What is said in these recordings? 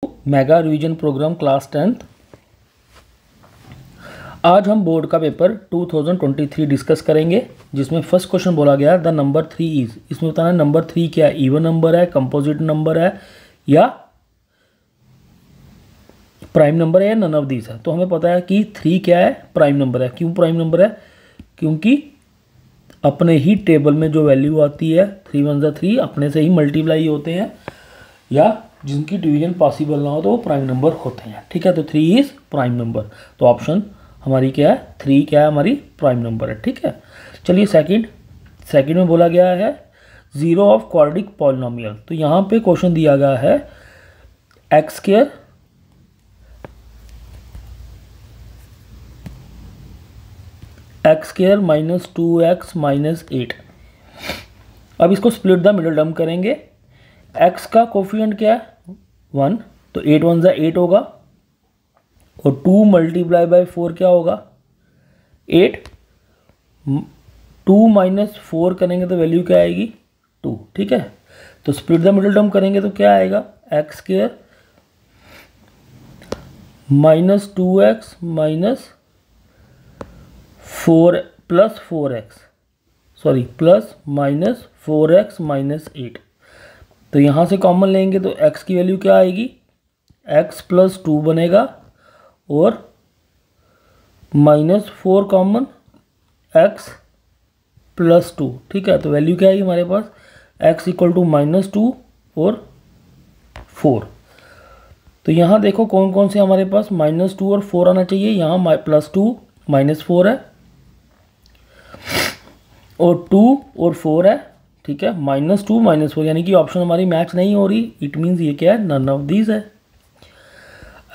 Mega revision programme class 10th। आज हम board का पेपर 2023 डिस्कस करेंगे, जिसमें फर्स्ट क्वेश्चन बोला गया द नंबर 3 इज। इसमें बताना है नंबर 3 क्या है, इवन नंबर है, कंपोजिट नंबर है या प्राइम नंबर है या नन ऑफ दीज है। तो हमें पता है कि 3 क्या है, प्राइम नंबर है। क्यों प्राइम नंबर है? क्योंकि अपने ही टेबल में जो वैल्यू आती है 3 1 जा 3 अपने से ही मल्टीप्लाई होते हैं, या जिनकी डिवीजन पॉसिबल ना हो तो वो प्राइम नंबर होते हैं। ठीक है, तो 3 इज प्राइम नंबर। तो ऑप्शन हमारी क्या है, 3 क्या है, हमारी प्राइम नंबर है। ठीक है, चलिए सेकंड में बोला गया है जीरो ऑफ क्वाड्रेटिक पॉलिनोमियल। तो यहाँ पे क्वेश्चन दिया गया है x square minus 2x minus 8। अब इसको स्प्लिट द मिडिल टर्म करेंगे। x का कोफिशिएंट क्या है 1, तो 8 1 जा 8 होगा, और 2 मल्टीप्लाई बाई 4 क्या होगा 8। 2 माइनस 4 करेंगे तो वैल्यू क्या आएगी 2। ठीक है, तो स्प्लिट द मिडिल टर्म करेंगे तो क्या आएगा x square minus 2x minus 4 plus 4x, sorry plus minus 4x minus 8। तो यहाँ से कॉमन लेंगे तो x की वैल्यू क्या आएगी, x प्लस 2 बनेगा, और माइनस 4 कॉमन x प्लस 2। ठीक है, तो वैल्यू क्या आएगी हमारे पास x इक्वल टू माइनस 2 और 4। तो यहाँ देखो कौन कौन से हमारे पास माइनस 2 और 4 आना चाहिए। यहाँ प्लस 2 माइनस 4 है, और 2 और 4 है। ठीक है, माइनस 2 माइनस 4, यानी कि ऑप्शन हमारी मैच नहीं हो रही। इट मीन्स ये क्या है, नन ऑफ दीज है।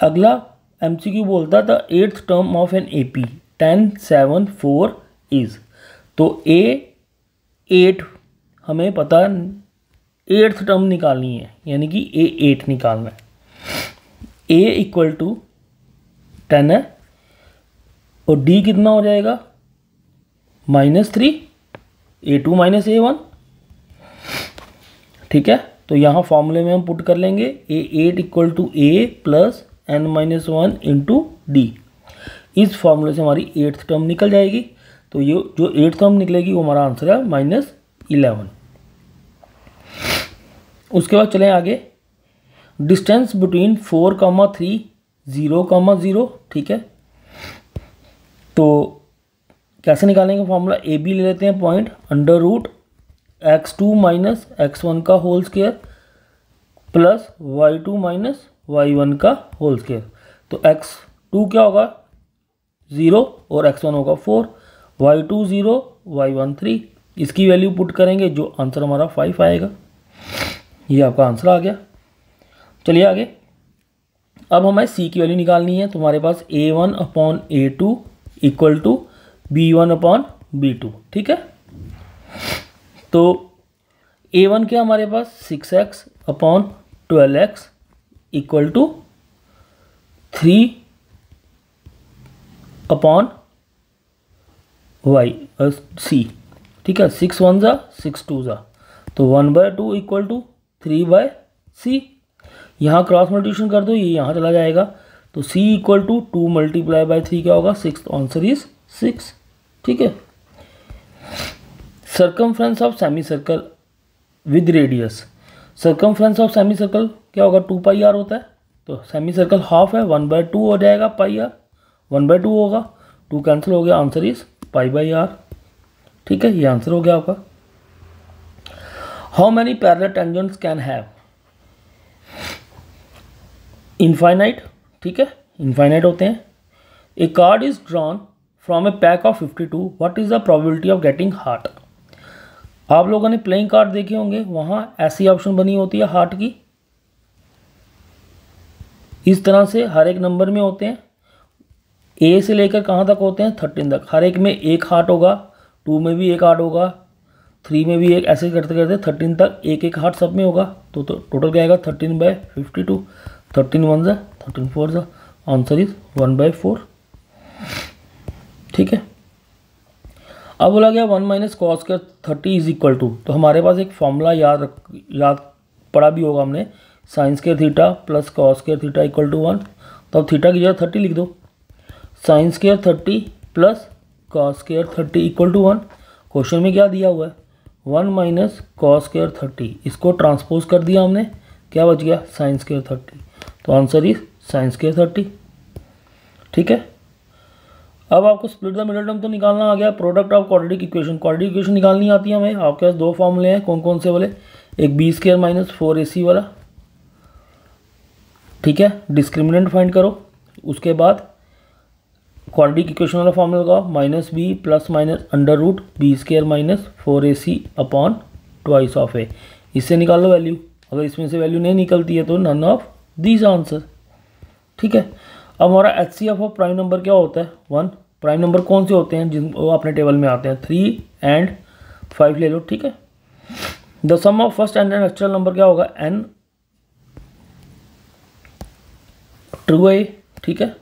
अगला एमसीक्यू बोलता था 8th term of an AP 10 7 4 is. तो ए 8 हमें पता 8th टर्म निकालनी है, यानी कि ए 8 निकालना है। ए इक्वल टू 10 है, और डी कितना हो जाएगा -3, A2 माइनस A1। ठीक है, तो यहाँ फॉर्मूले में हम पुट कर लेंगे A8 equal to A plus n-1 into d. इस फॉर्मूले से हमारी 8th टर्म निकल जाएगी। तो ये जो 8th टर्म निकलेगी वो हमारा आंसर है -11। उसके बाद चलें आगे। Distance between 4,3 0,0। ठीक है, तो कैसे निकालेंगे फॉर्मूला, ए बी ले लेते हैं point, under root x2 minus x1 का whole square plus y2 minus y1 का होल स्क्वायर। तो x2 क्या होगा 0 और x1 होगा 4, y2 0 y1 3। इसकी वैल्यू पुट करेंगे, जो आंसर हमारा 5 आएगा। ये आपका आंसर आ गया। चलिए आगे। अब हमें c की वैल्यू निकालनी है। तो हमारे पास a1 upon a2 equal to b1 upon b2। ठीक है, तो a1 क्या हमारे पास 6x upon 12x equal to 3 upon c। ठीक है, 6 1 जा 6 2 जा, तो 1/2 इक्वल टू 3/c। यहाँ क्रॉस मल्टीप्लिकेशन कर दो, ये यहाँ चला जाएगा। तो c equal to 2 multiply by 3 क्या होगा 6। Answer is 6। ठीक है, circumference of semi circle with radius. Circumference of semi circle क्या होगा 2πr होता है। तो सेमी सर्कल हाफ है, 1/2 हो जाएगा πr, 1/2 होगा, 2 कैंसिल हो गया, आंसर इज π/r। ठीक है, ये आंसर हो गया आपका। How many parallel tangents can have, infinite. ठीक है, इनफाइनाइट होते हैं। A card is drawn from a pack of 52, what is the probability of getting heart. आप लोगों ने प्लेइंग कार्ड देखे होंगे, वहाँ ऐसी ऑप्शन बनी होती है हार्ट की। इस तरह से हर एक नंबर में होते हैं, ए से लेकर कहाँ तक होते हैं 13 तक। हर एक में एक हार्ट होगा, 2 में भी एक हार्ट होगा, 3 में भी एक, ऐसे करते करते 13 तक एक एक हार्ट सब में होगा। तो टोटल क्या आएगा 13/52। 13 1 जा 13 4 जा, आंसर इज 1/4। ठीक है, अब बोला गया 1 minus cos square 30 is equal to. तो हमारे पास एक फॉर्मूला याद पढ़ा भी होगा हमने sine square theta plus cos square theta equal to 1। तो अब थीटा की जगह 30 लिख दो, sine square 30 plus cos square 30 equal to 1। Question में क्या दिया हुआ है 1 माइनस कॉस स्क्वायर 30, इसको ट्रांसपोज कर दिया हमने, क्या बच गया साइन स्क्वायर 30। तो आंसर इज साइन स्क्वायर 30। ठीक है, अब आपको स्प्लिट द मिडिल टर्म तो निकालना आ गया। Product of quadratic equation, quadratic equation निकालनी आती है हमें। आपके पास दो फॉर्मूले हैं, कौन कौन से वाले, एक बी स्क्वायर माइनस 4ac वाला, ठीक है, डिस्क्रिमिनेंट फाइंड करो। उसके बाद क्वाड्रेटिक इक्वेशन वाला फॉर्मूला लगाओ, minus b plus minus under root b square minus 4ac upon twice of a, इससे निकाल लो वैल्यू। अगर इसमें से वैल्यू नहीं निकलती है तो नन ऑफ दीज आंसर। ठीक है, अब हमारा HCF ऑफ प्राइम नंबर क्या होता है 1। प्राइम नंबर कौन से होते हैं जिनको अपने टेबल में आते हैं 3 एंड 5 ले लो। ठीक है, the sum of first and natural number क्या होगा n ट्रू है। ठीक है,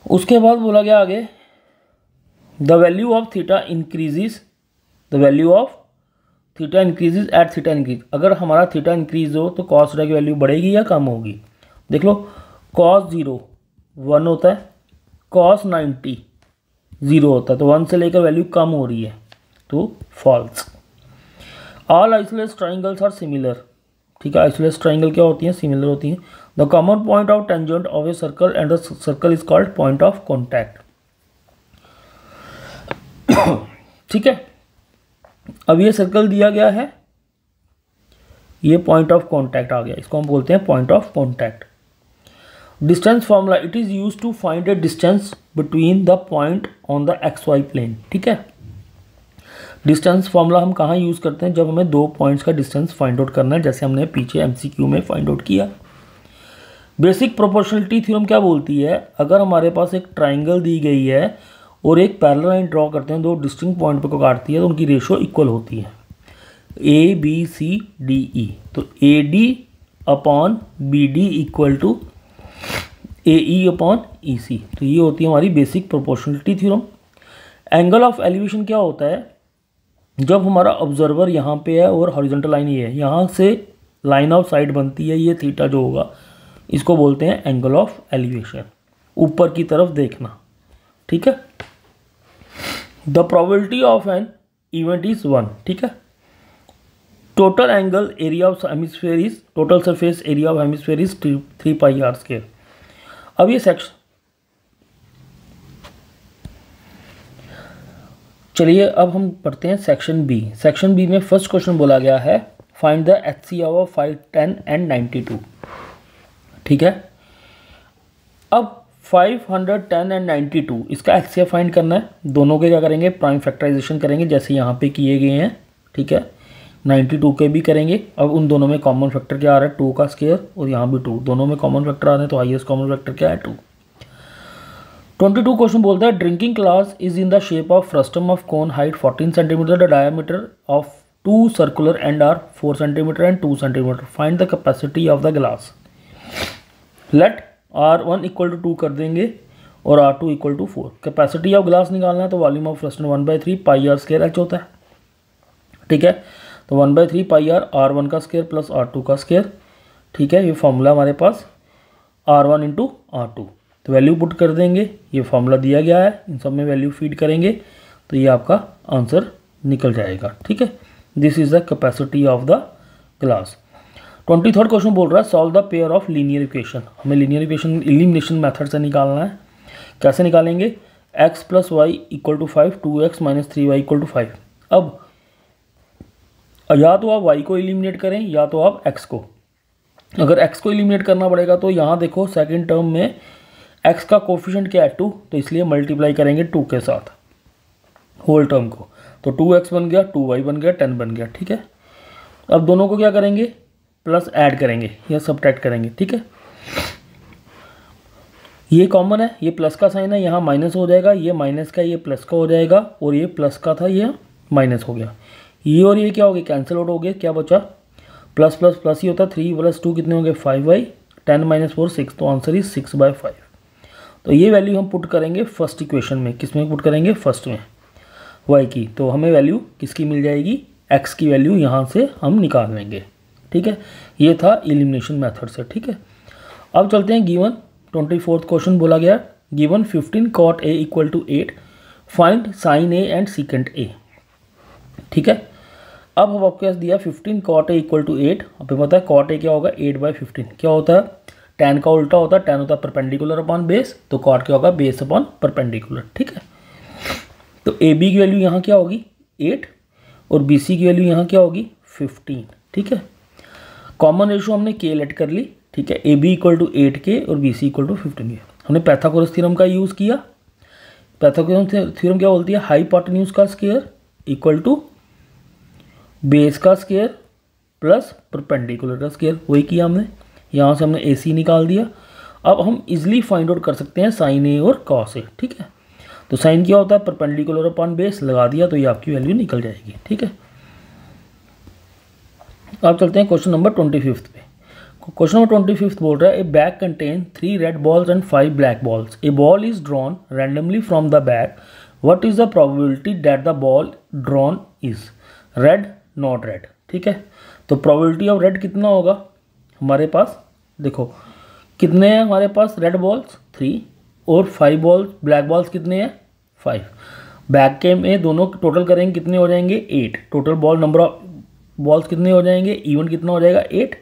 उसके बाद बोला गया आगे the value of theta increases, the value of theta increases at theta increase. अगर हमारा थीटा इंक्रीज हो तो कॉस थीटा की वैल्यू बढ़ेगी या कम होगी। देख लो, कॉस 0 1 होता है, कॉस 90 0 होता है, तो 1 से लेकर वैल्यू कम हो रही है तो false. All isosceles triangles are similar. ठीक है, आइसोलेस ट्राइंगल क्या होती हैं, सिमिलर होती हैं। The common point of tangent of a circle and the circle is called point of contact. ठीक है, अब ये सर्कल दिया गया है, ये पॉइंट ऑफ कॉन्टैक्ट आ गया, इसको हम बोलते हैं point of contact. Distance formula, it is used to find a distance between the point on the XY plane. ठीक है, डिस्टेंस फॉर्मूला हम कहाँ यूज़ करते हैं, जब हमें दो पॉइंट्स का डिस्टेंस फाइंड आउट करना है, जैसे हमने पीछे MCQ में फाइंड आउट किया। बेसिक प्रोपोर्शनलिटी थ्योरम क्या बोलती है, अगर हमारे पास एक ट्राइंगल दी गई है और एक पैरेलल लाइन ड्रॉ करते हैं, दो डिस्टिंक्ट पॉइंट पर को काटती है, तो उनकी रेशो इक्वल होती है ABCDE। तो AD upon BD equal to AE upon EC। तो ये होती है हमारी basic proportionality theorem. Angle of elevation क्या होता है, जब हमारा ऑब्जर्वर यहाँ पे है और हॉरिजॉन्टल लाइन ये है, यहाँ से लाइन ऑफ साइट बनती है, ये थीटा जो होगा इसको बोलते हैं एंगल ऑफ एलिवेशन, ऊपर की तरफ देखना। ठीक है, the probability of an event is 1। ठीक है, total angle area of hemisphere is, total surface area of hemisphere is 3 pi r square. अब ये सेक्शन, चलिए अब हम पढ़ते हैं सेक्शन बी। सेक्शन बी में फर्स्ट क्वेश्चन बोला गया है find the HCF of 5, 10 and 92। ठीक है, अब 510 एंड 92 इसका HCF फाइंड करना है। दोनों के क्या करेंगे, प्राइम फैक्टराइजेशन करेंगे जैसे यहाँ पे किए गए हैं। ठीक है, 92 के भी करेंगे। अब उन दोनों में कॉमन फैक्टर क्या आ रहा है 2 का स्क्वायर, और यहाँ भी 2, दोनों में कॉमन फैक्टर आ रहे हैं, तो हाईएस्ट कॉमन फैक्टर क्या है 2। 22 क्वेश्चन बोलता है drinking glass is in the shape of frustum of cone height 14 centimetre, the diameter of 2 circular end are 4 centimetre and 2 centimetre. Find the capacity of the glass. Let R1 equal to 2 कर देंगे और R2 equal to 4। Capacity of glass निकालना है तो volume of frustum 1/3 pi r square h होता है। ठीक है, तो 1/3 पाई r R1 का स्क्वायर प्लस R2 का स्क्वायर। ठीक है, ये फॉर्मूला हमारे पास R1 इंटू R2। तो वैल्यू पुट कर देंगे, ये फॉर्मूला दिया गया है, इन सब में वैल्यू फीड करेंगे तो ये आपका आंसर निकल जाएगा। ठीक है, this is the capacity of the glass. 23rd question बोल रहा है solve the pair of linear equation. हमें लीनियर इक्वेशन एलिमिनेशन मेथड से निकालना है। कैसे निकालेंगे, x plus y equal to 5, 2x minus 3y equal to 5। अब या तो आप y को एलिमिनेट करें या तो आप x को। अगर x को एलिमिनेट करना पड़ेगा तो यहाँ देखो सेकेंड टर्म में x का कोफिशिएंट क्या है 2, तो इसलिए मल्टीप्लाई करेंगे 2 के साथ होल टर्म को, तो 2x बन गया, 2y बन गया, 10 बन गया। ठीक है, अब दोनों को क्या करेंगे, प्लस ऐड करेंगे या सब्ट्रैक्ट करेंगे। ठीक है, ये कॉमन है, ये प्लस का साइन है, यहाँ माइनस हो जाएगा, ये माइनस का ये प्लस का हो जाएगा, और ये प्लस का था ये माइनस हो गया। ये और ये क्या हो गया, कैंसिल आउट हो गया, क्या बचा प्लस प्लस प्लस ही होता है। 3 + 2 कितने हो गए 5y, 10 - 4 6, तो आंसर इज 6/5। तो ये वैल्यू हम पुट करेंगे फर्स्ट इक्वेशन में, किस में पुट करेंगे, फर्स्ट में y की। तो हमें वैल्यू किसकी मिल जाएगी, x की वैल्यू यहाँ से हम निकाल लेंगे। ठीक है, ये था एलिमिनेशन मेथड से। ठीक है, अब चलते हैं गिवन 24th क्वेश्चन बोला गया, given 15 cot A equal to 8, find sine A and secant A। ठीक है, अब हम आपके पास दिया 15 cot A इक्वल टू 8, आपको पता है cot A क्या होगा 8/15, क्या होता है tan का उल्टा होता है, tan होता है परपेंडिकुलर अपॉन बेस, तो cot क्या होगा बेस अपॉन परपेंडिकुलर। ठीक है, तो AB की वैल्यू यहाँ क्या होगी 8 और BC की वैल्यू यहाँ क्या होगी 15। ठीक है, कॉमन रेशो हमने K लेट कर ली। ठीक है, AB इक्वल टू 8K और BC इक्वल टू 15K। हमने पैथागोरस थ्योरम का यूज़ किया। पैथागोरस थ्योरम क्या बोलती है, हाइपोटेन्यूज का स्क्वायर इक्वल टू बेस का स्क्वायर प्लस परपेंडिकुलर का स्क्वायर, वही किया हमने। यहाँ से हमने AC निकाल दिया। अब हम इजीली फाइंड आउट कर सकते हैं साइन A और कॉस A। ठीक है, तो साइन क्या होता है परपेंडिकुलर अपॉन बेस, लगा दिया तो ये आपकी वैल्यू निकल जाएगी। ठीक है, अब चलते हैं क्वेश्चन नंबर 25 पे। क्वेश्चन नंबर 25 बोल रहा है, ए bag contain 3 red balls and 5 black balls, A ball is drawn randomly from the bag, what is the probability that the ball drawn is red not red. ठीक है, तो probability of red कितना होगा हमारे पास, देखो कितने हैं हमारे पास रेड बॉल्स 3 और 5 बॉल्स ब्लैक बॉल्स कितने हैं 5। बैग के में दोनों टोटल करेंगे कितने हो जाएंगे 8, total ball number of balls कितने हो जाएंगे, इवेंट कितना हो जाएगा 8,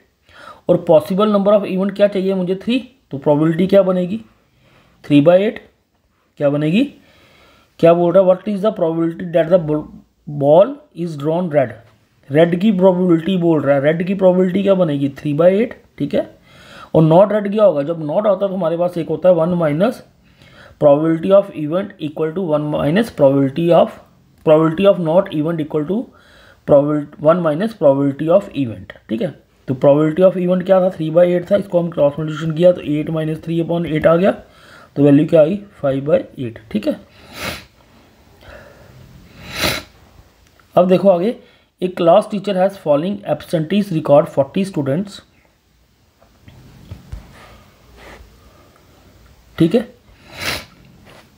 और पॉसिबल नंबर ऑफ इवेंट क्या चाहिए मुझे 3, तो प्रोबेबिलिटी क्या बनेगी 3/8 क्या बनेगी, क्या बोल रहा है what is the probability that the ball is drawn red, red की प्रोबेबिलिटी बोल रहा है, रेड की प्रोबेबिलिटी क्या बनेगी 3/8। ठीक है, और नॉट रेड क्या होगा, जब नॉट आता है तो हमारे पास एक होता है 1 minus probability of event equal to 1 minus probability of not event equal to 1 minus probability of event. ठीक है, तो प्रोबेबिलिटी ऑफ इवेंट क्या था 3/8 था, इसको हम क्रॉस मल्टीप्लिकेशन किया तो 8 माइनस 3/8 आ गया, तो वैल्यू क्या आई 5/8। ठीक है, अब देखो आगे, एक class teacher has following absentees record 40 students. ठीक है,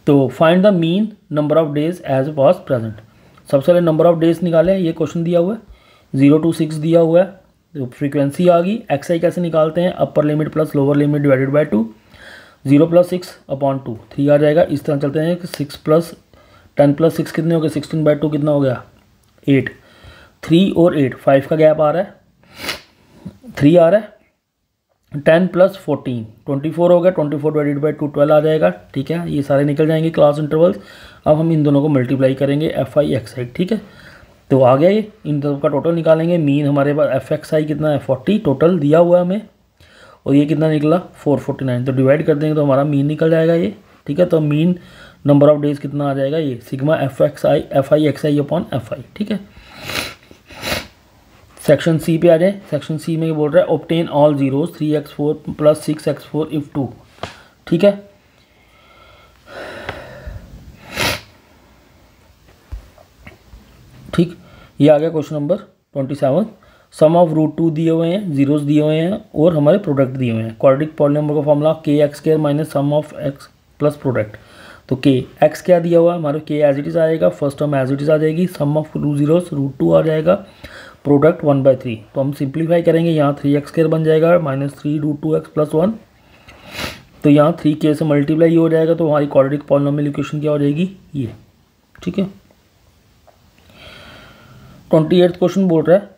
तो find the mean number of days as was present. सबसे पहले नंबर ऑफ डेज निकाले, ये क्वेश्चन दिया हुआ है 0 to 6 दिया हुआ है, तो फ्रीक्वेंसी आ गई। XI कैसे निकालते हैं, upper limit plus lower limit divided by 2, 0 + 6/2 3 आ जाएगा। इस तरह चलते हैं कि 6 + 10 + 6 कितने हो गए 16/2 कितना हो गया 8, 3 और 8 5 का गैप आ रहा है, 3 आ रहा है, 10 + 14 24 हो गया, 24 डिवाइडेड बाई 2 12 आ जाएगा। ठीक है, ये सारे निकल जाएंगे क्लास इंटरवल्स। अब हम इन दोनों को मल्टीप्लाई करेंगे FI XI। ठीक है, तो आ गया ये, इन दोनों का टोटल निकालेंगे। मीन हमारे पास FXI कितना है 40 टोटल दिया हुआ है हमें, और ये कितना निकला 449, तो डिवाइड कर देंगे तो हमारा मीन निकल जाएगा ये। ठीक है, तो मीन नंबर ऑफ डेज कितना आ जाएगा ये sigma FI XI upon FI। ठीक है, सेक्शन C पे आ जाए। सेक्शन C में बोल रहा है obtain all zeros 3x4 + 6x4 if 2। ठीक है, ठीक, ये आ गया क्वेश्चन नंबर 27। सम ऑफ √2 दिए हुए हैं, जीरोस दिए हुए हैं और हमारे प्रोडक्ट दिए हुए हैं। क्वाड्रेटिक पॉलीनॉमियल का formula kx² minus sum of x plus product. तो k x क्या दिया हुआ है हमारे, k एज इट इज़ आएगा, first term as it is आ जाएगी, सम ऑफ 2 जीरोस √2 आ जाएगा, प्रोडक्ट 1/3। तो हम सिंप्लीफाई करेंगे, यहाँ 3x² बन जाएगा माइनस 3 √2x + 1, तो यहाँ 3k से मल्टीप्लाई हो जाएगा, तो हमारी क्वाड्रेटिक पॉलीनॉमियल इक्वेशन क्या हो जाएगी ये। ठीक है, 28th क्वेश्चन बोल रहा है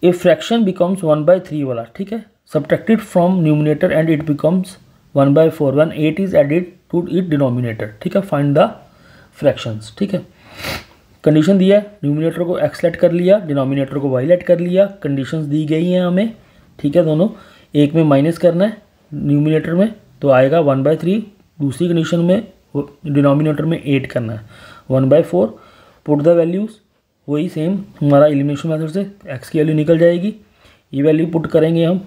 ए फ्रैक्शन बिकम्स 1/3 वाला। ठीक है, subtracted from numerator and it becomes 1/4 when 8 is added to it denominator. ठीक है, फाइंड द फ्रैक्शंस। ठीक है, कंडीशन दिया है, न्यूमिनेटर को x लेट कर लिया, डिनोमिनेटर को y लेट कर लिया, कंडीशंस दी गई हैं हमें। ठीक है, दोनों एक में माइनस करना है न्यूमिनेटर में तो आएगा 1/3, दूसरी कंडीशन में डिनोमिनेटर में 8 करना है 1/4। पुट द वैल्यूज़ वही सेम हमारा एलिमिनेशन मेथड से x की वैल्यू निकल जाएगी, ये वैल्यू पुट करेंगे हम,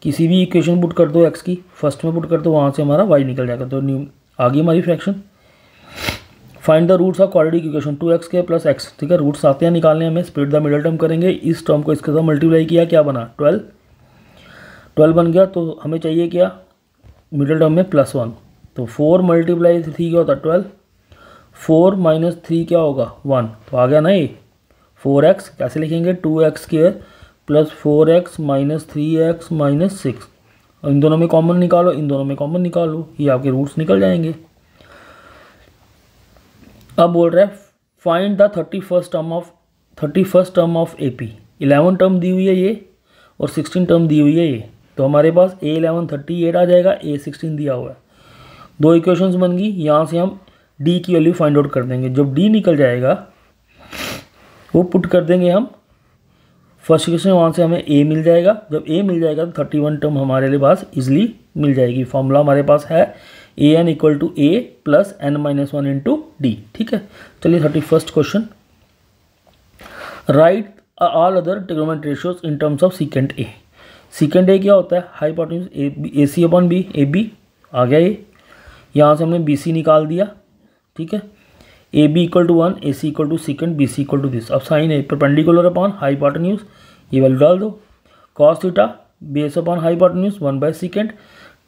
किसी भी इक्वेशन पुट कर दो x की, फर्स्ट में पुट कर दो, वहाँ से हमारा y निकल जाएगा, तो आ गई हमारी fraction. Find the roots of quadratic equation 2x² + x। ठीक है, रूट्स आते हैं निकालने हमें, स्प्लिट द मिडल टर्म करेंगे, इस टर्म को इसके साथ मल्टीप्लाई किया, क्या बना 12 बन गया, तो हमें चाहिए क्या मिडल टर्म में +1, तो 4 × 3 क्या होता है 12, 4 - 3 क्या होगा 1, तो आ गया ना ये 4x, कैसे लिखेंगे 2x² plus 4x minus 3x minus 6, और इन दोनों में कॉमन निकालो, इन दोनों में कॉमन निकालो, ये आपके रूट्स निकल जाएंगे। अब बोल रहा है find the 31st term of AP। 11 term दी हुई है ये और 16 टर्म दी हुई है ये, तो हमारे पास A11 38 आ जाएगा, A16 दिया हुआ है। दो इक्वेशंस बन गई, यहाँ से हम D की वैल्यू फाइंड आउट कर देंगे। जब D निकल जाएगा वो पुट कर देंगे हम फर्स्ट इक्वेशन, वहाँ से हमें A मिल जाएगा। जब A मिल जाएगा तो 31 टर्म हमारे लिए पास इजली मिल जाएगी। फॉर्मूला हमारे पास है AN equal to A plus N-1 into D। ठीक है, चलिए 31st question, write all other trigonometric ratios in terms of secant A। Secant A क्या होता है? Hypotenuse AC upon B, AB आ गया ये, यहाँ से हमने BC निकाल दिया। ठीक है, AB equal to 1, AC equal to secant, BC equal to this. अब साइन है परपेंडिकुलर अपॉन हाइपोटेन्यूज, ये वैल्यू डाल दो। Cos theta base upon hypotenuse 1 by secant,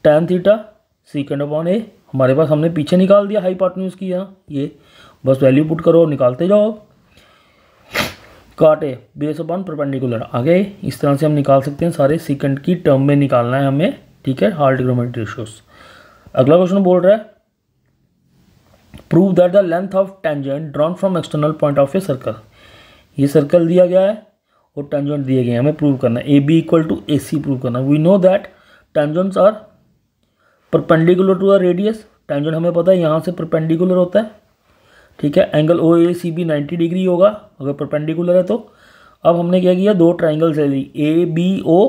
tan theta secant upon A। हमारे पास हमने पीछे निकाल दिया हाइपोटेन्यूज की, यहाँ ये बस वैल्यू पुट करो, निकालते जाओ। काटे बेस अपॉन परपेंडिकुलर आ गए। इस तरह से हम निकाल सकते हैं, सारे सीकेंट की टर्म में निकालना है हमें। ठीक है, ऑल ट्रिग्नोमेट्रिक रेशियोज। अगला क्वेश्चन बोल रहा है prove that the length of tangent drawn from external point of a circle. ये सर्कल दिया गया है और टेंजेंट दिए गए हैं, हमें प्रूव करना है। AB equal to AC prove करना है। We know that tangents are perpendicular to the radius. Tangent हमें पता है यहाँ से परपेंडिकुलर होता है। ठीक है, एंगल OACB 90 डिग्री होगा अगर परपेंडिकुलर है तो। अब हमने क्या किया, दो ट्राइंगल्स ले ली, ABO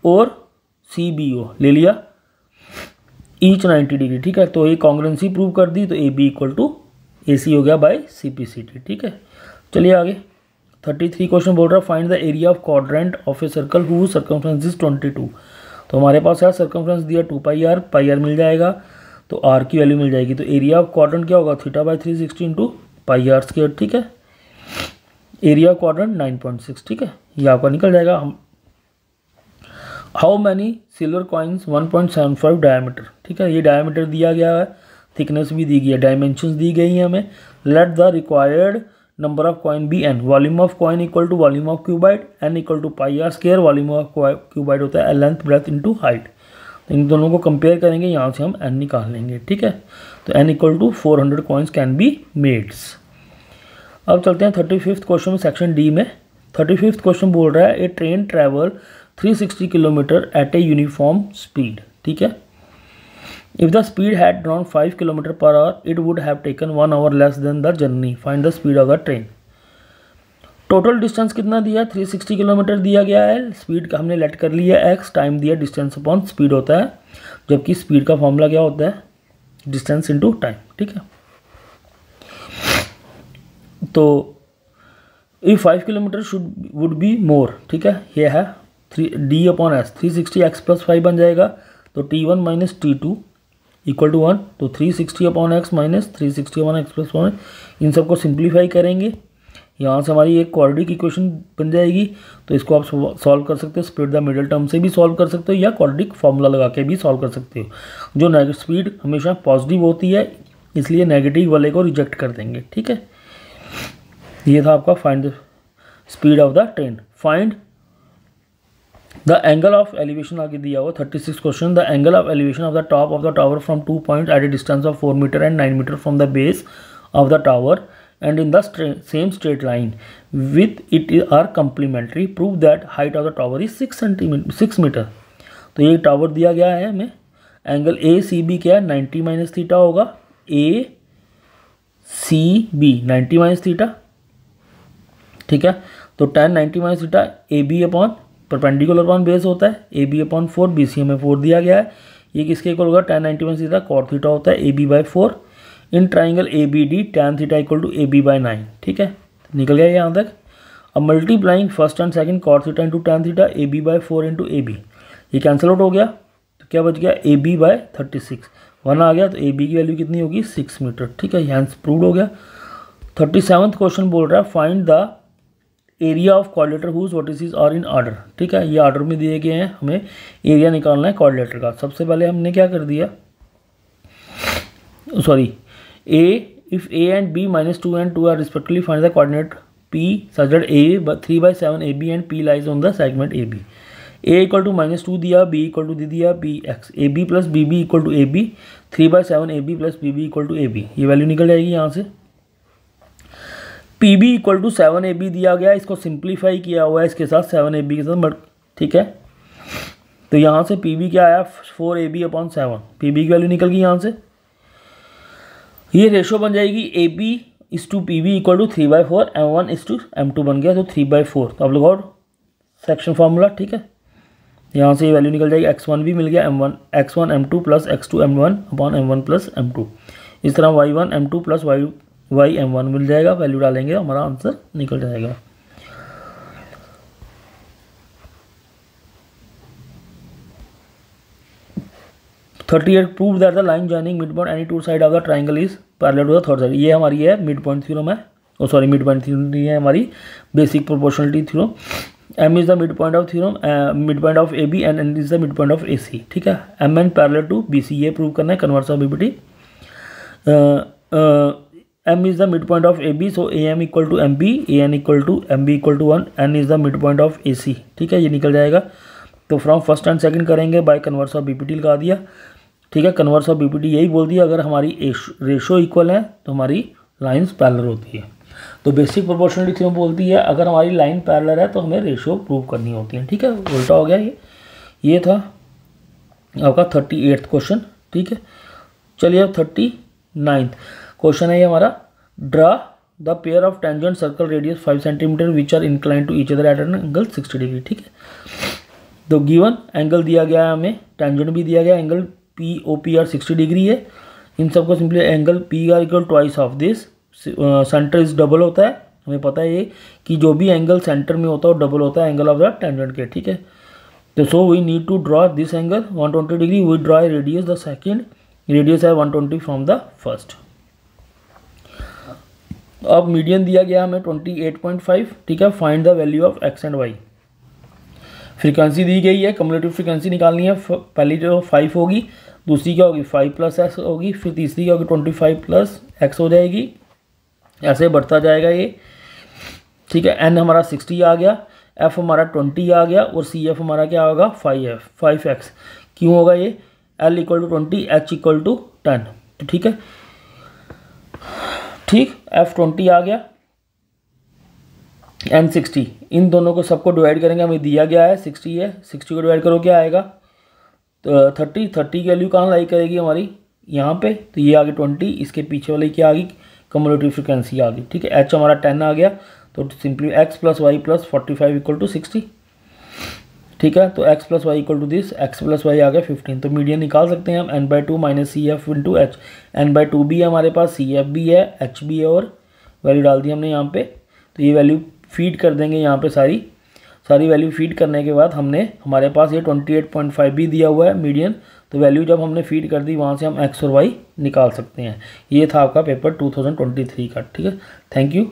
और CBO ले लिया, ईच 90 डिग्री। ठीक है, तो ये कॉन्ग्रुएंसी प्रूव कर दी, तो AB इक्वल टू AC हो गया बाय CPCT। ठीक है, चलिए आगे 33 क्वेश्चन बोल रहा है find the area of quadrant of a circle who circumference is 22। तो हमारे पास है सर्कमफ्रेंस दिया 2πr, πr मिल जाएगा तो r की वैल्यू मिल जाएगी। तो एरिया ऑफ क्वाड्रेंट क्या होगा, theta by 360 into πr square. ठीक है, एरिया ऑफ क्वाड्रेंट 9.6। ठीक है, ये आपका निकल जाएगा। हम how many silver coins 1.75 diameter. ठीक है, ये डायमीटर दिया गया है, थिकनेस भी दी गई है, डायमेंशंस दी गई हैं हमें। Let the required number of coin be n। Volume of coin equal to volume of cuboid, n equal to πr square. Volume of cuboid होता है लेंथ ब्रेथ इंटू हाइट। तो इन दोनों को कंपेयर करेंगे, यहाँ से हम n निकाल लेंगे। ठीक है, तो n equal to 400 coins can be mades. अब चलते हैं 35th क्वेश्चन में, सेक्शन डी में। 35th क्वेश्चन बोल रहा है a train travel 360 kilometre at a uniform speed. ठीक है, if the speed had drawn 5 kilometre per hour it would have taken 1 hour less than the journey. Find the speed of the train. Total distance कितना दिया, 360 kilometre दिया गया है। Speed का हमने late कर लिया x, टाइम दिया डिस्टेंस अपॉन स्पीड होता है, जबकि स्पीड का फॉर्मूला क्या होता है, डिस्टेंस इनटू टाइम। ठीक है, तो if 5 kilometre would be more. ठीक है, ये है D upon S, 360 x plus 5 बन जाएगा, तो T1 minus T2 equal to 1। तो 360 upon x minus 360 upon x plus 1, इन सबको सिंप्लीफाई करेंगे, यहाँ से हमारी एक क्वाड्रेटिक इक्वेशन बन जाएगी। तो इसको आप सॉल्व कर सकते हो, स्प्लिट द मिडल टर्म से भी सॉल्व कर सकते हो या क्वाड्रेटिक फार्मूला लगा के भी सॉल्व कर सकते हो। जो नेगेटिव स्पीड हमेशा पॉजिटिव होती है, इसलिए नेगेटिव वाले को रिजेक्ट कर देंगे। ठीक है, ये था आपका find the speed of the train. Find the angle of elevation आगे दिया हुआ 36 question. The angle of elevation of the top of the tower from 2 point at a distance of 4 metre and 9 metre from the base of the tower and in the same straight line with it are complementary. Prove that height of the tower is 6 metre. तो ये tower दिया गया है हमें, angle ACB क्या है, 90 minus theta होगा। ACB 90 minus theta. ठीक है, तो tan 90 minus theta AB upon perpendicular upon base होता है, AB अपॉन 4, BC हमें 4 दिया गया है। ये किसके इक्वल होगा, tan 90 minus theta cot theta होता है AB by 4 in triangle ABD tan theta equal to AB by 9। ठीक है, निकल गया यहाँ तक। अब multiplying first and second cot theta into tan theta AB by 4 into AB, ये कैंसिल आउट हो गया, तो क्या बच गया AB बाय 36, 1 आ गया, तो AB की वैल्यू कितनी होगी, 6 मीटर। ठीक है, यहाँ प्रूव हो गया। 37th क्वेश्चन बोल रहा है find the area of quadrilateral whose vertices are in order. ठीक है, ये ऑर्डर में दिए गए हैं, हमें एरिया निकालना है क्वाड्रिलेटर का। सबसे पहले हमने क्या कर दिया, sorry A, if A and B minus 2 and 2 are respectively find the coordinate P such that A 3/7 AB and P lies on the segment AB. A equal to -2 दिया, B इक्वल टू दे दिया BX, AB plus BB equal to AB, 3/7 AB plus BB equal to AB, ये value निकल जाएगी यहाँ से। PB equal to 7AB दिया गया, इसको सिंप्लीफाई किया हुआ है इसके साथ 7AB के साथ, बट ठीक है। तो यहाँ से PB क्या आया 4AB/7, PB की वैल्यू निकल गई यहाँ से। ये रेशो बन जाएगी AB/PB इक्वल टू 3/4, M1/M2 बन गया, तो 3/4। तो आप लोग सेक्शन फार्मूला, ठीक है, यहाँ से ये वैल्यू निकल जाएगी। x1 भी मिल गया, x1 M2 plus x2 M1/M1 plus M2। इस तरह y1 M2 plus y M1 मिल जाएगा, वैल्यू डालेंगे हमारा आंसर निकल जाएगा। Prove that the line joining mid point any two side of the triangle is parallel to the third side. ये हमारी है मिड पॉइंट थ्योरम है, मिड पॉइंट थ्योरम है हमारी basic proportionality theorem. M is the midpoint of theorem, midpoint of AB and N is the midpoint of AC, ठीक है। MN parallel to BC, ये prove करना है, converse of BBT। M is the midpoint of AB, so AM equal to MB, AN equal to MB equal to 1, N is the midpoint of AC, ठीक है, ये निकल जाएगा। तो from first and second करेंगे, by converse of BBT लगा दिया, ठीक है। कन्वर्स ऑफ BBT यही बोल दिया, अगर हमारी रेशो इक्वल है तो हमारी लाइन्स पैरेलल होती है। तो बेसिक प्रोपोर्शनलिटी थ्योरम बोलती है अगर हमारी लाइन पैरेलल है तो हमें रेशो प्रूव करनी होती है, ठीक है। उल्टा हो गया ये था आपका 38वां क्वेश्चन, ठीक है। चलिए अब 39वां क्वेश्चन है ये हमारा। Draw the pair of tangent circle radius 5 centimetre which are incline to each other at an angle 60 degree, ठीक है। तो गिवन एंगल दिया गया है हमें, टेंजेंट भी दिया गया, एंगल POPR 60 डिग्री है। इन सबको simply angle PR equal twice of this, centre is double होता है, हमें पता है ये कि जो भी एंगल सेंटर में होता है वो डबल होता है एंगल ऑफ द टेंजेंट के, ठीक है। तो so we need to draw this angle 120 degree, we draw radius the second, radius है 120 फ्रॉम द फर्स्ट। अब मीडियन दिया गया हमें 28.5, ठीक है। Find the value of x and y। Frequency दी गई है, कम्युलेटिव फ्रीक्वेंसी निकालनी है। पहली जो 5 होगी, दूसरी क्या होगी 5 + x होगी, फिर तीसरी क्या होगी 25 + x हो जाएगी, ऐसे बढ़ता जाएगा ये, ठीक है। n हमारा 60 आ गया, f हमारा 20 आ गया और CF हमारा क्या होगा 5x। क्यों होगा ये, L equal to 20, H equal to 10, तो ठीक है, ठीक। F 20 आ गया, N 60, इन दोनों को सबको डिवाइड करेंगे, हमें दिया गया है 60 है, 60 को डिवाइड करो क्या आएगा तो 30 की वैल्यू कहाँ लाई करेगी हमारी यहाँ पे, तो ये आ गई 20, इसके पीछे वाली क्या आ गई कम्युलेटिव फ्रीक्वेंसी आ गई, ठीक है। H हमारा 10 आ गया, तो simply x + y + 45 equal to 60, ठीक है। तो x + y equal to this, x + y आ गया 15। तो मीडियन निकाल सकते हैं हम, n/2 - CF × H, n/2 भी है हमारे पास, CF भी है, H भी है, और वैल्यू डाल दी हमने यहाँ पे। तो ये वैल्यू फीड कर देंगे यहाँ पे, सारी वैल्यू फीड करने के बाद हमारे पास ये 28.5 भी दिया हुआ है मीडियन। तो वैल्यू जब हमने फीड कर दी वहाँ से हम x और y निकाल सकते हैं। ये था आपका पेपर 2023 का, ठीक है। Thank you.